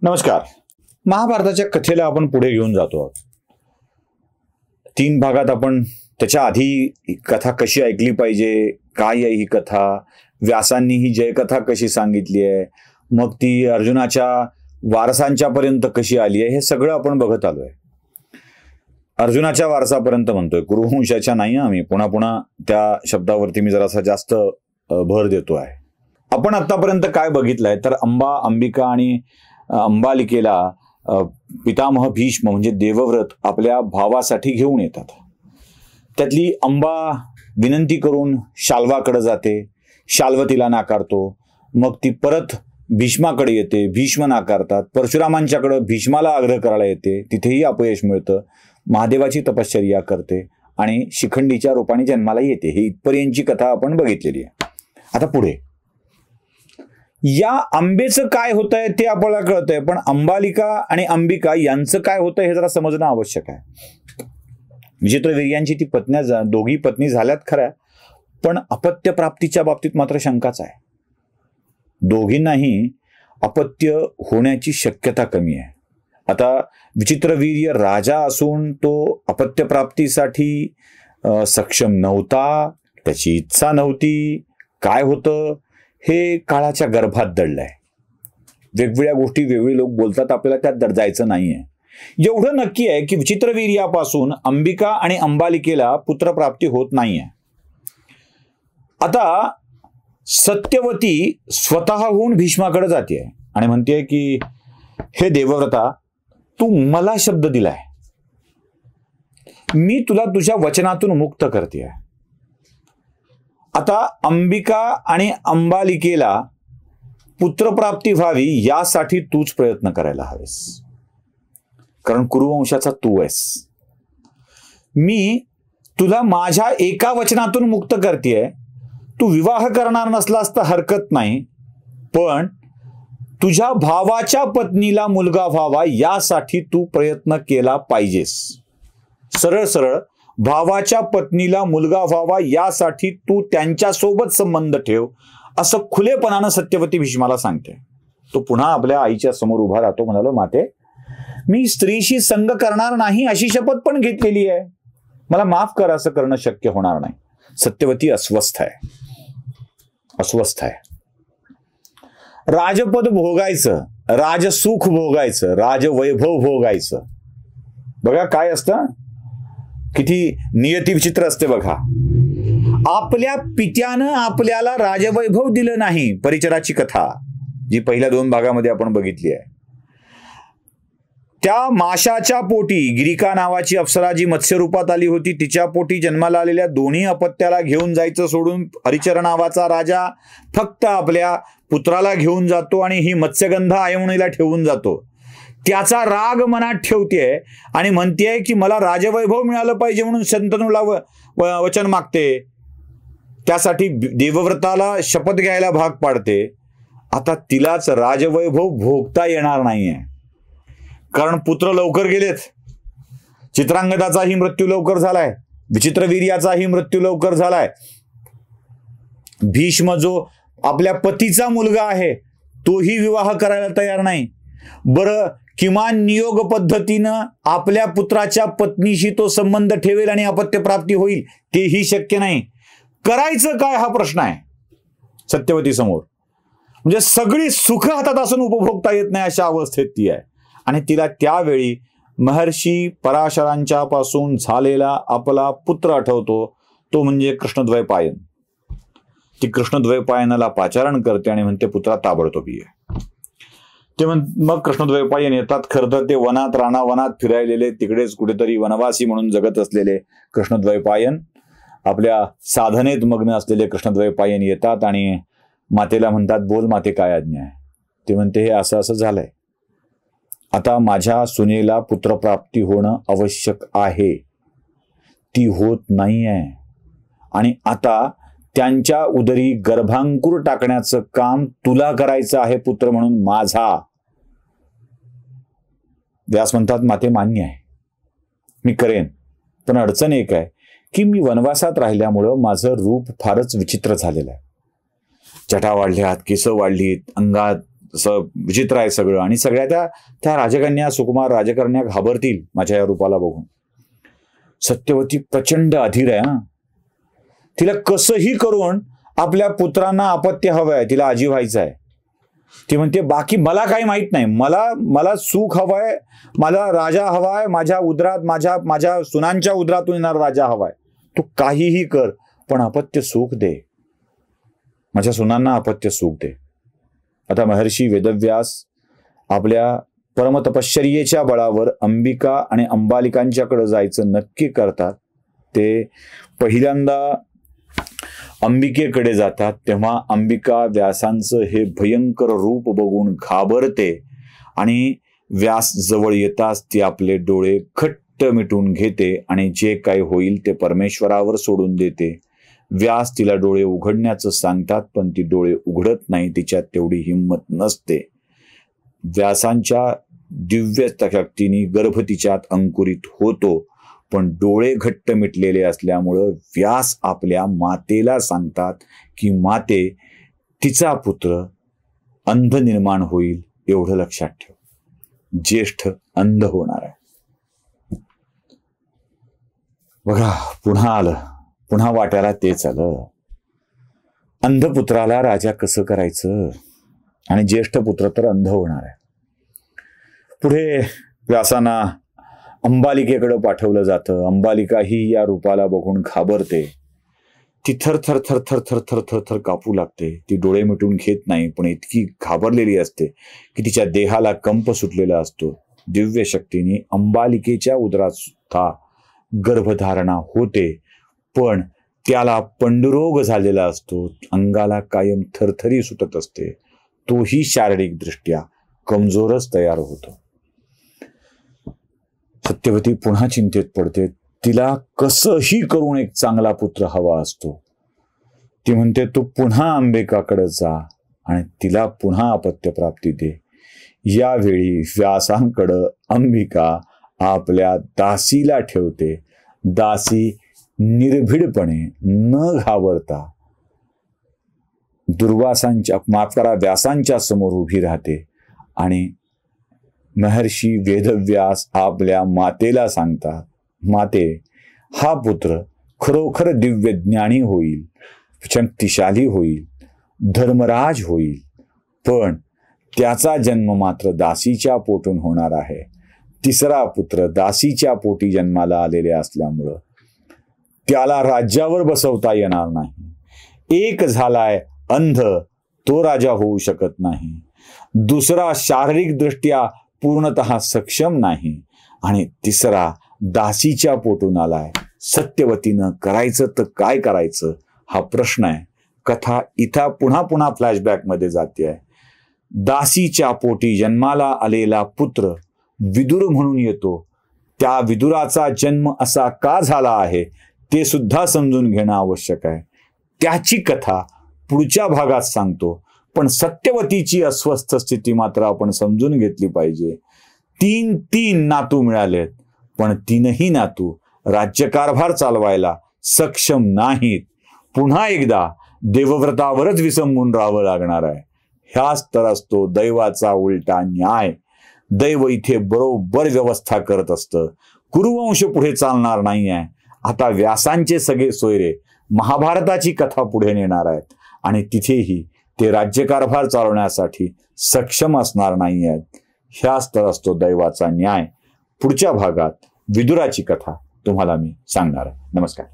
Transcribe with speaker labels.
Speaker 1: नमस्कार. महाभारताच्या कथेला आपण पुढे घेऊन जातो आहोत. 3 भागात आपण त्याच्या आधी ही कथा कशी ऐकली पाहिजे, काय आहे ही कथा, व्यासांनी ही जयकथा कशी सांगितली आहे, मग ती अर्जुनाच्या वारसांच्या पर्यंत कशी आली आहे, हे सगळं आपण बघत आलोय. अर्जुनाच्या वारसापर्यंत म्हणतोय, कुरुवंशाच्या नाही. आम्ही पुन्हा पुन्हा त्या शब्दावरती मी जरासा जास्त भर देतो आहे. आपण आतापर्यंत काय बघितलंय तर अंबिका आणि अंबालिकेला पितामह भीष्म म्हणजे देवव्रत आपल्या भावासाठी घेऊन येतात. त्यातली अंबा विनंती करून शाल्वाकडे जाते, शाल्व तिला नाकारतो. मग ती परत भीष्माकडे येते, भीष्म नाकारतात. परशुरामांच्याकडे भीष्माला आग्रह करायला येते, तिथेही अपयश मिळतं. महादेवाची तपश्चर्या करते आणि शिखंडीच्या रूपाने जन्माला येते. ही इथपर्यंतची कथा आपण बघितलेली आहे. आता पुढे या आंबेचं काय होतंय ते आपल्याला कळतंय, पण अंबालिका आणि अंबिका यांचं काय होतंय हे जरा समजणं आवश्यक आहे. विचित्रवीर्यांची ती पत्न्या दोघी पत्नी झाल्यात खऱ्या, पण अपत्य प्राप्तीच्या बाबतीत मात्र शंकाच आहे. दोघींनाही अपत्य होण्याची शक्यता कमी आहे. आता विचित्रवीर्य राजा असून तो अपत्य प्राप्तीसाठी सक्षम नव्हता, त्याची इच्छा नव्हती. काय होतं हे काळाच्या गर्भात दडलंय. वेगवेगळ्या गोष्टी वेगवेगळे लोक बोलतात, आपल्याला त्यात जायचं नाहीये. एवढं नक्की आहे की विचित्रवीर्यापासून अंबिका आणि अंबालिकेला पुत्रप्राप्ती होत नाहीये. आता सत्यवती स्वतःहून भीष्माकडे जाते आणि म्हणते की हे देवव्रता, तू मला शब्द दिलाय, मी तुला तुझ्या वचनातून मुक्त करते. आता अंबिका आणि अंबालिकेला पुत्रप्राप्ती व्हावी यासाठी तूच प्रयत्न करायला हवेस, कारण कुरुवंशाचा तू आहेस. मी तुला माझ्या एका वचनातून मुक्त करतेय. तू विवाह करणार नसलास तर हरकत नाही, पण तुझ्या भावाच्या पत्नीला मुलगा व्हावा यासाठी तू प्रयत्न केला पाहिजेस. सरळ सरळ भावाच्या पत्नीला मुलगा व्हावा यासाठी तू त्यांच्यासोबत संबंध ठेव, असं खुलेपणानं सत्यवती भीष्माला सांगते. तो पुन्हा आपल्या आईच्या समोर उभा राहतो, म्हणालो, माते, मी स्त्रीशी संग करणार नाही अशी शपथ पण घेतलेली आहे, मला माफ कर, असं करणं शक्य होणार नाही. सत्यवती अस्वस्थ आहे. राजपद भोगायचं, राजसुख भोगायचं, राजवैभव भोगायचं. बघा काय असतं, किती नियती विचित्र असते बघा. आपल्या पित्यानं आपल्याला राजवैभव दिलं नाही. परिचराची कथा जी पहिल्या 2 भागामध्ये आपण बघितली आहे. त्या माशाच्या पोटी गिरिका नावाची अप्सरा जी मत्स्य रूपात आली होती, तिच्या पोटी जन्माला आलेल्या दोन्ही अपत्याला घेऊन जायचं सोडून परिचर नावाचा राजा फक्त आपल्या पुत्राला घेऊन जातो आणि ही मत्स्यगंधा आयमुनीला ठेवून जातो. त्याचा राग मनात ठेवतेय आणि म्हणतेय की मला राजवैभव मिळालं पाहिजे म्हणून शंतनूला वचन मागते. त्यासाठी देवव्रताला शपथ घ्यायला भाग पाडते. आता तिलाच राजवैभव भोगता येणार नाहीये, कारण पुत्र लवकर गेलेत. चित्रांगदाचाही मृत्यू लवकर झालाय, विचित्रवीर्याचाही मृत्यू लवकर झालाय. भीष्म जो आपल्या पतीचा मुलगा आहे तोही विवाह करायला तयार नाही. बरं, किमान नियोग पद्धतीनं आपल्या पुत्राच्या पत्नीशी तो संबंध ठेवेल आणि अपत्य प्राप्ती होईल, तेही शक्य नाही. करायचं काय हा प्रश्न आहे सत्यवती समोर. म्हणजे सगळी सुख हातात असून उपभोगता येत नाही अशा अवस्थेत ती आहे. आणि तिला त्यावेळी महर्षी पराशरांच्या पासून झालेला आपला पुत्र आठवतो, तो म्हणजे कृष्णद्वैपायन. ती कृष्णद्वैपायनाला पाचारण करते आणि म्हणते, पुत्रा ताबडतोब ये. ते मग कृष्णद्वैपायन येतात. खरं तर ते वनात फिरायलेले, तिकडेच कुठेतरी वनवासी म्हणून जगत असलेले कृष्णद्वैपायन, आपल्या साधनेत मग्न असलेले कृष्णद्वैपायन येतात आणि मातेला म्हणतात, बोल माते, काय आज्ञा आहे. ते म्हणते, हे असं असं झालंय. आता माझ्या सुनेला पुत्रप्राप्ती होणं आवश्यक आहे, ती होत नाहीये. आणि आता त्यांच्या उदरी गर्भांकुर टाकण्याचं काम तुला करायचं आहे पुत्र म्हणून माझा. व्यास म्हणतात, माते, मान्य आहे, मी करेन, पण अडचण एक आहे की मी वनवासात राहिल्यामुळं माझं रूप फारच विचित्र झालेलं आहे. जटा वाढल्यात, केस वाढलीत, अंगात असं विचित्र आहे सगळं, आणि सगळ्या त्या राजकन्या, सुकुमार राजकन्या घाबरतील माझ्या या रूपाला बघून. सत्यवती प्रचंड अधीर आहे. तिला कसंही करून आपल्या पुत्रांना अपत्य हवंय, तिला आजी व्हायचं आहे. ती म्हणते बाकी मला काही माहित नाही, मला सुख हवंय, मला राजा हवाय, माझ्या उदरात माझ्या सुनांच्या उदरातून येणारा राजा हवाय. तू काहीही कर, पण अपत्य सुख दे, माझ्या सुनांना अपत्य सुख दे. आता महर्षी वेदव्यास आपल्या परमतपश्चर्येच्या बळावर अंबिका आणि अंबालिकांच्याकडे जायचं नक्की करतात. ते पहिल्यांदा अंबिकेकडे जातात, तेव्हा अंबिका व्यासांचं हे भयंकर रूप बघून घाबरते आणि व्यास जवळ येताच ती आपले डोळे घट्ट मिटून घेते आणि जे काही होईल ते परमेश्वरावर सोडून देते. व्यास तिला डोळे उघडण्याचं सांगतात, पण ती डोळे उघडत नाही, तिच्यात तेवढी हिंमत नसते. व्यासांच्या दिव्य शक्तीने गर्भ तिच्यात अंकुरित होतो, पण डोळे घट्ट मिटलेले असल्यामुळं व्यास आपल्या मातेला सांगतात की माते, तिचा पुत्र अंध निर्माण होईल, एवढं लक्षात ठेव. ज्येष्ठ अंध होणार आहे. बघा, पुन्हा आलं, पुन्हा वाट्याला तेच आलं. अंधपुत्राला राजा कसं करायचं, आणि ज्येष्ठ पुत्र तर अंध होणार आहे. पुढे व्यासांना अंबालिकेकडे पाठवलं जातं. अंबालिका ही या रूपाला बघून घाबरते. ती थर थर थर थर थर थर थर थर कापू लागते. ती डोळे मिटून घेत नाही, पण इतकी घाबरलेली असते की तिच्या देहाला कंप सुटलेला असतो. दिव्य शक्तीने अंबालिकेच्या उदरात सुद्धा गर्भधारणा होते, पण त्याला पंडुरोग झालेला असतो. अंगाला कायम थरथरी सुटत असते. तोही शारीरिक दृष्ट्या कमजोरच तयार होतो. सत्यवती पुन्हा चिंतेत पडते. तिला कसंही करून एक चांगला पुत्र हवा असतो. ती म्हणते तू पुन्हा अंबिकाकडे जा आणि तिला पुन्हा अपत्य प्राप्ती दे. यावेळी व्यासांकडं अंबिका आपल्या दासीला ठेवते. दासी निर्भीडपणे न घाबरता व्यासांच्या समोर उभी राहते आणि महर्षी वेदव्यास आपल्या मातेला सांगतात, माते, हा पुत्र खरोखर दिव्य ज्ञानी होईल, शक्तिशाली होईल, धर्मराज होईल, पण त्याचा जन्म मात्र दासीच्या पोटून होणार आहे. तिसरा पुत्र दासीच्या पोटी जन्माला आलेले असल्यामुळं त्याला राज्यावर बसवता येणार नाही. एक झालाय अंध, तो राजा होऊ शकत नाही. दुसरा शारीरिक दृष्ट्या पूर्णतः सक्षम नाही, आणि तिसरा दासीच्या पोटून आलाय. सत्यवतीनं करायचं तर काय करायचं हा प्रश्न आहे. कथा इथं पुन्हा पुन्हा फ्लॅशबॅक मध्ये जाते आहे. दासीच्या पोटी जन्माला आलेला पुत्र विदुर म्हणून येतो. त्या विदुराचा जन्म असा का झाला आहे ते सुद्धा समजून घेणं आवश्यक आहे. त्याची कथा पुढच्या भागात सांगतो, पण सत्यवतीची अस्वस्थ स्थिती मात्र आपण समजून घेतली पाहिजे. तीन नातू मिळालेत, पण तीनही नातू राज्यकारभार चालवायला सक्षम नाहीत. पुन्हा एकदा देवव्रतावरच विसंबून राहावं लागणार आहे. ह्याच तर असतो दैवाचा उलटा न्याय. दैव इथे बरोबर व्यवस्था करत असतं. कुरुवंश पुढे चालणार नाही आहे. आता व्यासांचे सगळे सोयरे महाभारताची कथा पुढे नेणार आहेत, आणि तिथेही ते राज्यकारभार चालवण्यासाठी सक्षम असणार नाही आहेत. ह्याच तर असतो दैवाचा न्याय. पुढच्या भागात विदुराची कथा तुम्हाला मी सांगणार आहे. नमस्कार.